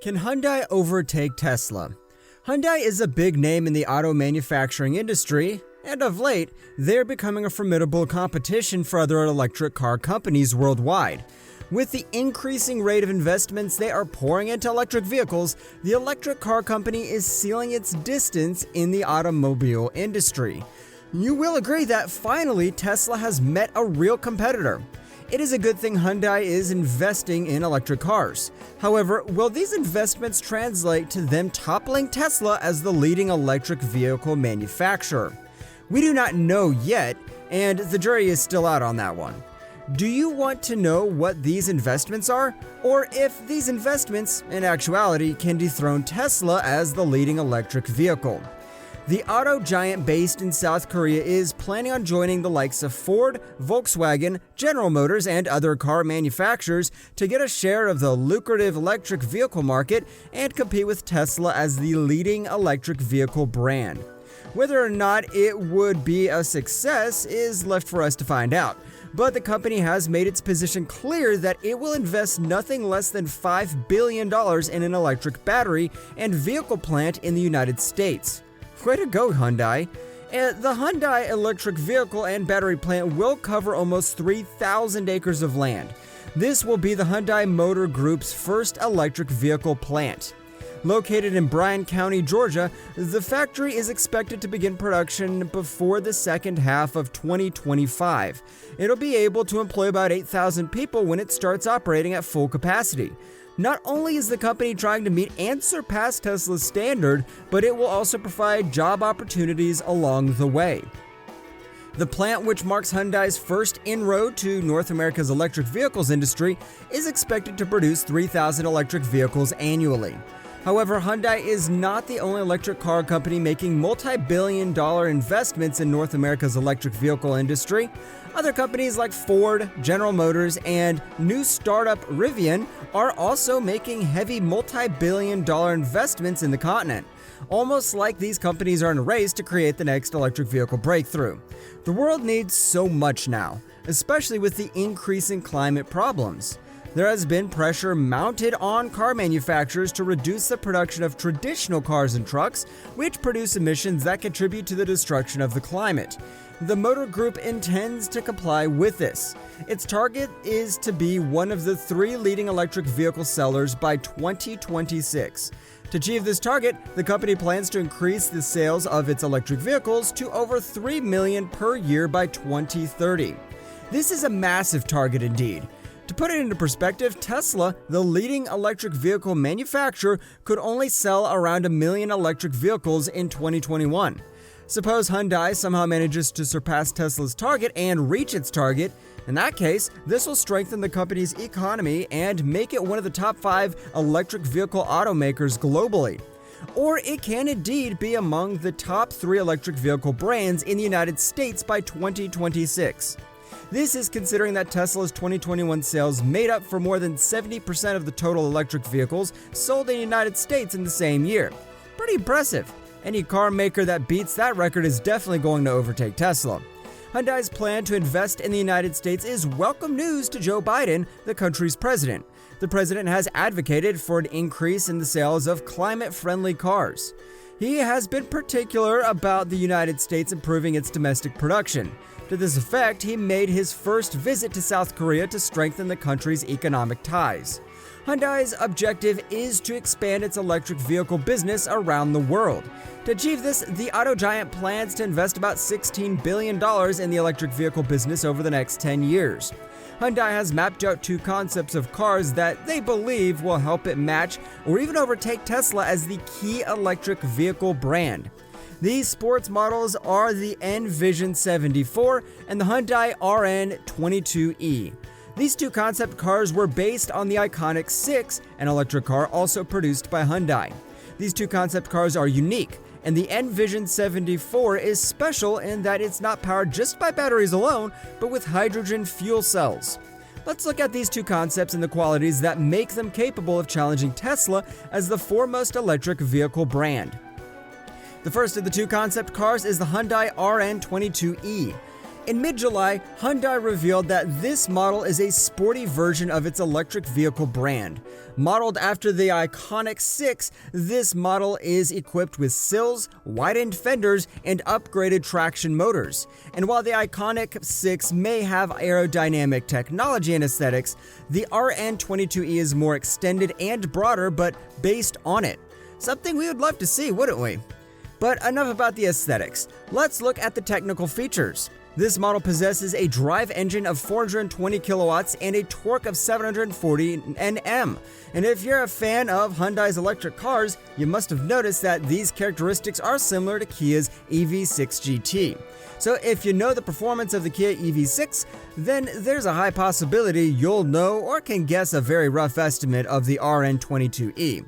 Can Hyundai overtake Tesla? Hyundai is a big name in the auto manufacturing industry, and of late, they're becoming a formidable competition for other electric car companies worldwide. With the increasing rate of investments they are pouring into electric vehicles, the electric car company is sealing its distance in the automobile industry. You will agree that finally Tesla has met a real competitor. It is a good thing Hyundai is investing in electric cars. However, will these investments translate to them toppling Tesla as the leading electric vehicle manufacturer? We do not know yet, and the jury is still out on that one. Do you want to know what these investments are? Or if these investments, in actuality, can dethrone Tesla as the leading electric vehicle? The auto giant based in South Korea is planning on joining the likes of Ford, Volkswagen, General Motors, and other car manufacturers to get a share of the lucrative electric vehicle market and compete with Tesla as the leading electric vehicle brand. Whether or not it would be a success is left for us to find out, but the company has made its position clear that it will invest nothing less than $5 billion in an electric battery and vehicle plant in the United States. Way to go, Hyundai. The Hyundai electric vehicle and battery plant will cover almost 3,000 acres of land. This will be the Hyundai Motor Group's first electric vehicle plant. Located in Bryan County, Georgia, the factory is expected to begin production before the second half of 2025. It'll be able to employ about 8,000 people when it starts operating at full capacity. Not only is the company trying to meet and surpass Tesla's standard, but it will also provide job opportunities along the way. The plant, which marks Hyundai's first inroad to North America's electric vehicles industry, is expected to produce 3,000 electric vehicles annually. However, Hyundai is not the only electric car company making multi-billion-dollar investments in North America's electric vehicle industry. Other companies like Ford, General Motors, and new startup Rivian are also making heavy multi-billion-dollar investments in the continent. Almost like these companies are in a race to create the next electric vehicle breakthrough. The world needs so much now, especially with the increasing climate problems. There has been pressure mounted on car manufacturers to reduce the production of traditional cars and trucks, which produce emissions that contribute to the destruction of the climate. The Motor Group intends to comply with this. Its target is to be one of the 3 leading electric vehicle sellers by 2026. To achieve this target, the company plans to increase the sales of its electric vehicles to over 3 million per year by 2030. This is a massive target indeed. To put it into perspective, Tesla, the leading electric vehicle manufacturer, could only sell around 1 million electric vehicles in 2021. Suppose Hyundai somehow manages to surpass Tesla's target and reach its target. In that case, this will strengthen the company's economy and make it one of the top 5 electric vehicle automakers globally. Or it can indeed be among the top 3 electric vehicle brands in the United States by 2026. This is considering that Tesla's 2021 sales made up for more than 70% of the total electric vehicles sold in the United States in the same year. Pretty impressive. Any car maker that beats that record is definitely going to overtake Tesla. Hyundai's plan to invest in the United States is welcome news to Joe Biden, the country's president. The president has advocated for an increase in the sales of climate-friendly cars. He has been particular about the United States improving its domestic production. To this effect, he made his first visit to South Korea to strengthen the country's economic ties. Hyundai's objective is to expand its electric vehicle business around the world. To achieve this, the auto giant plans to invest about $16 billion in the electric vehicle business over the next 10 years. Hyundai has mapped out 2 concepts of cars that they believe will help it match or even overtake Tesla as the key electric vehicle brand. These sports models are the Envision 74 and the Hyundai RN22E. These 2 concept cars were based on the Ioniq6, an electric car also produced by Hyundai. These 2 concept cars are unique, and the Envision 74 is special in that it's not powered just by batteries alone, but with hydrogen fuel cells. Let's look at these 2 concepts and the qualities that make them capable of challenging Tesla as the foremost electric vehicle brand. The first of the 2 concept cars is the Hyundai RN22E. In mid-July, Hyundai revealed that this model is a sporty version of its electric vehicle brand. Modeled after the Ioniq6, this model is equipped with sills, widened fenders, and upgraded traction motors. And while the Ioniq6 may have aerodynamic technology and aesthetics, the RN22E is more extended and broader, but based on it. Something we would love to see, wouldn't we? But enough about the aesthetics. Let's look at the technical features. This model possesses a drive engine of 420 kilowatts and a torque of 740 Nm. And if you're a fan of Hyundai's electric cars, you must have noticed that these characteristics are similar to Kia's EV6 GT. So if you know the performance of the Kia EV6, then there's a high possibility you'll know or can guess a very rough estimate of the RN22E.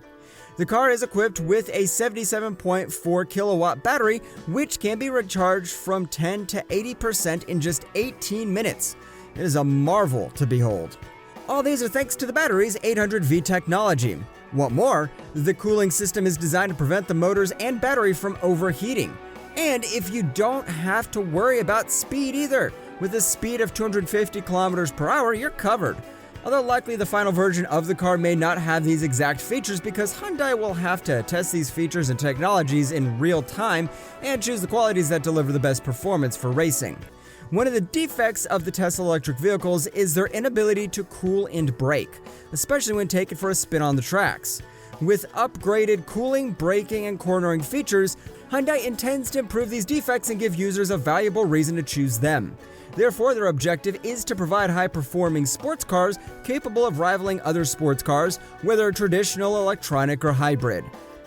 The car is equipped with a 77.4 kilowatt battery, which can be recharged from 10 to 80% in just 18 minutes. It is a marvel to behold. All these are thanks to the battery's 800V technology. What more, the cooling system is designed to prevent the motors and battery from overheating. And if you don't have to worry about speed either, with a speed of 250 kilometers per hour, you're covered. Although likely the final version of the car may not have these exact features because Hyundai will have to test these features and technologies in real time and choose the qualities that deliver the best performance for racing. One of the defects of the Tesla electric vehicles is their inability to cool and brake, especially when taken for a spin on the tracks. With upgraded cooling, braking, and cornering features, Hyundai intends to improve these defects and give users a valuable reason to choose them. Therefore, their objective is to provide high-performing sports cars capable of rivaling other sports cars, whether traditional, electronic, or hybrid.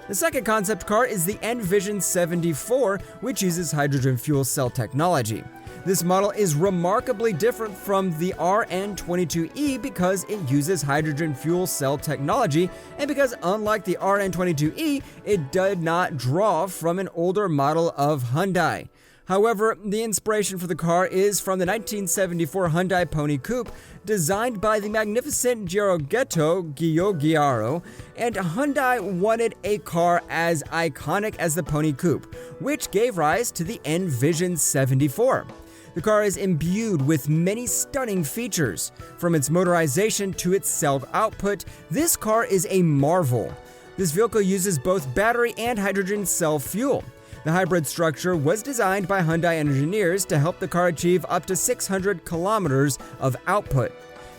The second concept car is the Envision 74, which uses hydrogen fuel cell technology. This model is remarkably different from the RN22E because it uses hydrogen fuel cell technology, and because unlike the RN22E, it did not draw from an older model of Hyundai. However, the inspiration for the car is from the 1974 Hyundai Pony Coupe, designed by the magnificent Giugiaro, and Hyundai wanted a car as iconic as the Pony Coupe, which gave rise to the Envision 74. The car is imbued with many stunning features. From its motorization to its cell output, this car is a marvel. This vehicle uses both battery and hydrogen cell fuel. The hybrid structure was designed by Hyundai engineers to help the car achieve up to 600 kilometers of output.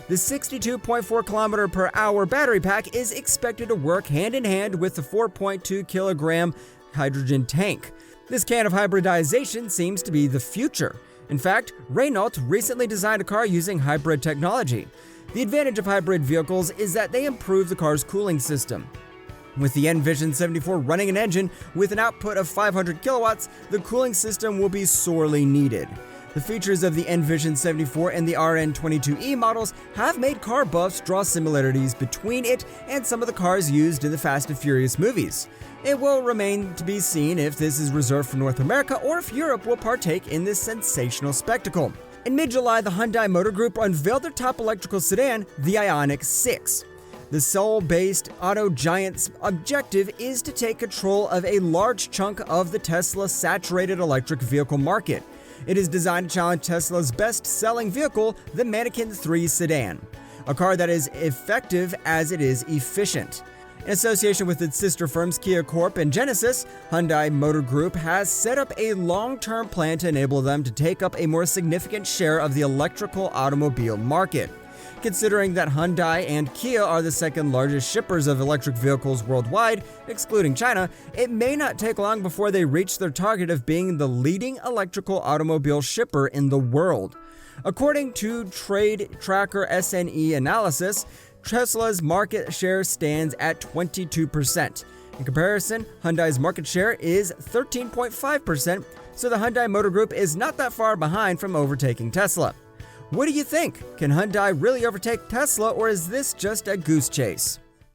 The 62.4 km per hour battery pack is expected to work hand in hand with the 4.2 kilogram hydrogen tank. This kind of hybridization seems to be the future. In fact, Renault recently designed a car using hybrid technology. The advantage of hybrid vehicles is that they improve the car's cooling system. With the Envision 74 running an engine with an output of 500 kilowatts, the cooling system will be sorely needed. The features of the Envision 74 and the RN22E models have made car buffs draw similarities between it and some of the cars used in the Fast and Furious movies. It will remain to be seen if this is reserved for North America or if Europe will partake in this sensational spectacle. In mid-July, the Hyundai Motor Group unveiled their top electrical sedan, the Ioniq6. The Seoul-based auto giant's objective is to take control of a large chunk of the Tesla saturated electric vehicle market. It is designed to challenge Tesla's best-selling vehicle, the Mannequin 3 sedan, a car that is effective as it is efficient. In association with its sister firms Kia Corp and Genesis, Hyundai Motor Group has set up a long-term plan to enable them to take up a more significant share of the electrical automobile market. Considering that Hyundai and Kia are the second largest shippers of electric vehicles worldwide, excluding China, it may not take long before they reach their target of being the leading electrical automobile shipper in the world. According to Trade Tracker SNE analysis, Tesla's market share stands at 22%. In comparison, Hyundai's market share is 13.5%, so the Hyundai Motor Group is not that far behind from overtaking Tesla. What do you think? Can Hyundai really overtake Tesla, or is this just a goose chase?